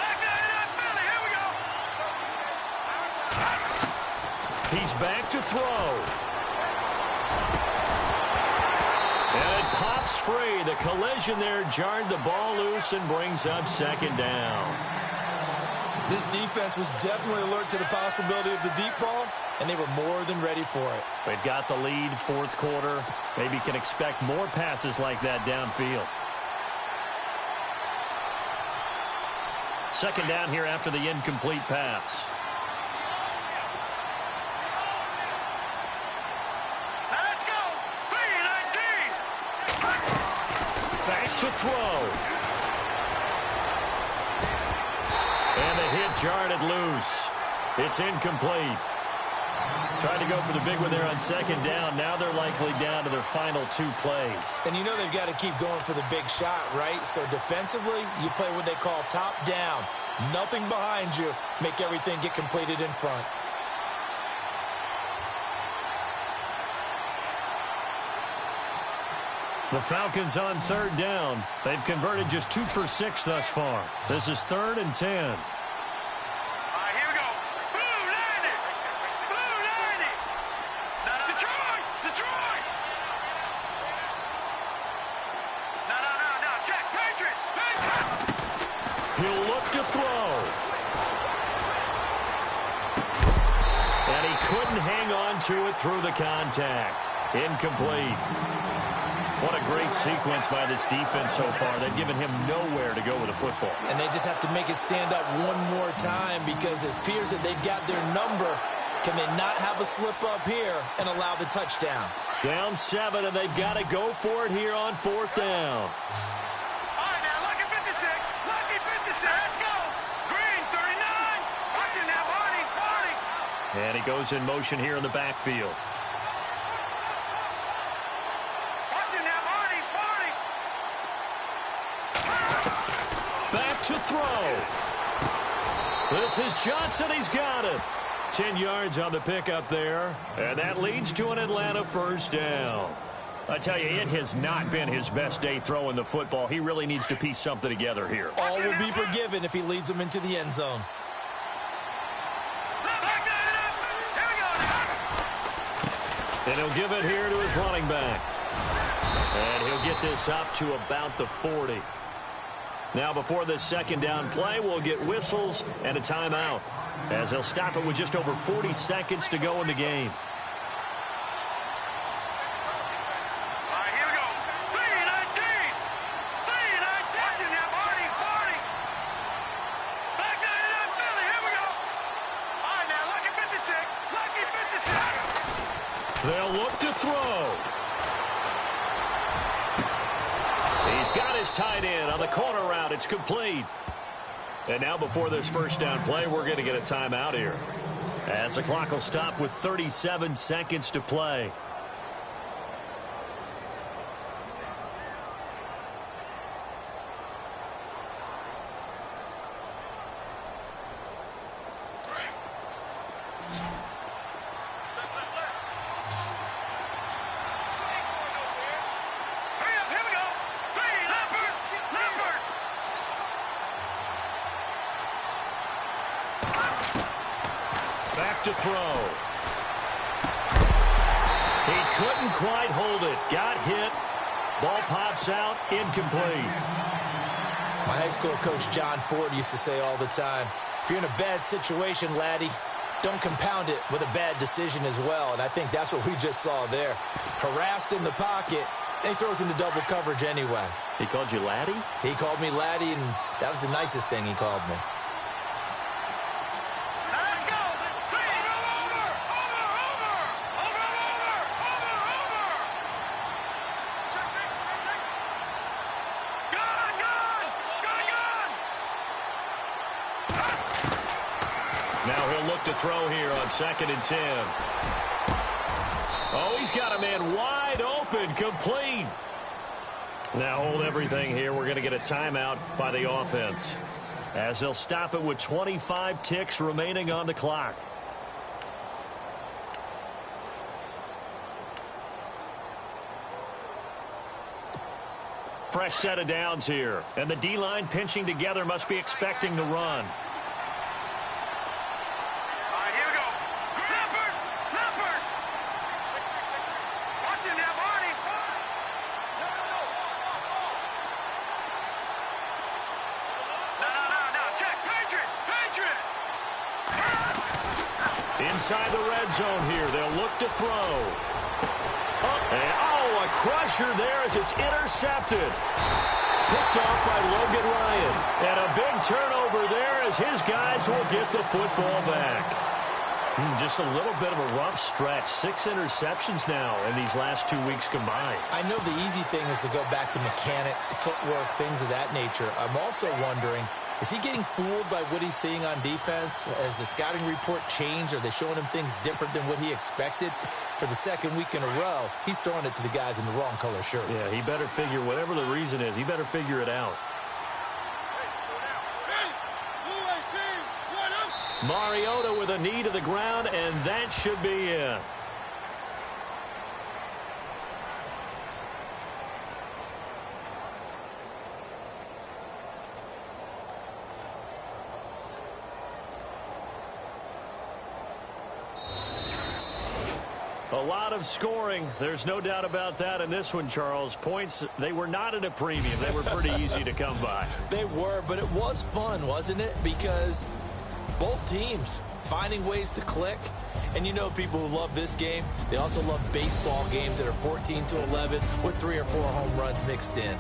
Back there in Philly, here we go. He's back to throw. And it pops free. The collision there jarred the ball loose and brings up second down. This defense was definitely alert to the possibility of the deep ball, and they were more than ready for it. They've got the lead, fourth quarter. Maybe can expect more passes like that downfield. Second down here after the incomplete pass. Let's go. 3-19. Back to throw. And the hit jarred it loose. It's incomplete. Tried to go for the big one there on second down. Now they're likely down to their final 2 plays. And you know they've got to keep going for the big shot, right? So defensively, you play what they call top down. Nothing behind you. Make everything get completed in front. The Falcons on third down. They've converted just 2 for 6 thus far. This is 3rd and 10. All right, here we go. Blue 90. Blue 90. Now, Detroit, Detroit. No. Check, Patriots, Patriots. He'll look to throw. And he couldn't hang on to it through the contact. Incomplete. What a great sequence by this defense so far. They've given him nowhere to go with the football. And they just have to make it stand up one more time, because it appears that they've got their number. Can they not have a slip up here and allow the touchdown? Down 7, and they've got to go for it here on 4th down. All right, now, lucky 56. Lucky 56. Let's go. Green 39. Watch it now, Marty. And he goes in motion here in the backfield. To throw. This is Johnson. He's got it. 10 yards on the pickup there. And that leads to an Atlanta first down. I tell you, it has not been his best day throwing the football. He really needs to piece something together here. All will be forgiven if he leads them into the end zone. And he'll give it here to his running back. And he'll get this up to about the 40. Now, before this second down play, we'll get whistles and a timeout, as they'll stop it with just over 40 seconds to go in the game. All right, here we go. 3-19. 3-19. Watching now, Marty. Back there in Philly. Here we go. All right, now, lucky 56. Lucky 56. They'll look to throw. He's got his tight end on the corner route. It's complete. And now before this first down play, we're going to get a timeout here, as the clock will stop with 37 seconds to play. to throw. He couldn't quite hold it. Got hit. Ball pops out. Incomplete. My high school coach, John Ford, used to say all the time, if you're in a bad situation, laddie, don't compound it with a bad decision as well. And I think that's what we just saw there. Harassed in the pocket, and he throws into double coverage anyway. He called you laddie? He called me laddie, and that was the nicest thing he called me. To throw here on 2nd and 10. Oh, he's got a man wide open, complete. Now hold everything here. We're going to get a timeout by the offense, as they'll stop it with 25 ticks remaining on the clock. Fresh set of downs here, and the D-line pinching together must be expecting the run. Inside the red zone here, they'll look to throw. A crusher there as it's intercepted. Picked off by Logan Ryan. And a big turnover there as his guys will get the football back. Just a little bit of a rough stretch. 6 interceptions now in these last 2 weeks combined. I know the easy thing is to go back to mechanics, footwork, things of that nature. I'm also wondering, is he getting fooled by what he's seeing on defense? Has the scouting report changed? Are they showing him things different than what he expected? For the 2nd week in a row, he's throwing it to the guys in the wrong color shirts. Yeah, he better figure, whatever the reason is, he better figure it out. Mariota with a knee to the ground, and that should be it. A lot of scoring. There's no doubt about that in this one, Charles. Points, they were not at a premium. They were pretty easy to come by. They were, but it was fun, wasn't it? Because both teams finding ways to click. And you know people who love this game, they also love baseball games that are 14-11 with 3 or 4 home runs mixed in.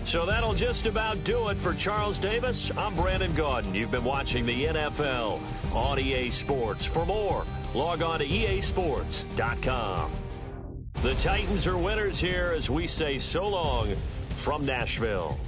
So that'll just about do it for Charles Davis. I'm Brandon Gaudin. You've been watching the NFL on EA Sports. For more, log on to easports.com. The Titans are winners here as we say so long from Nashville.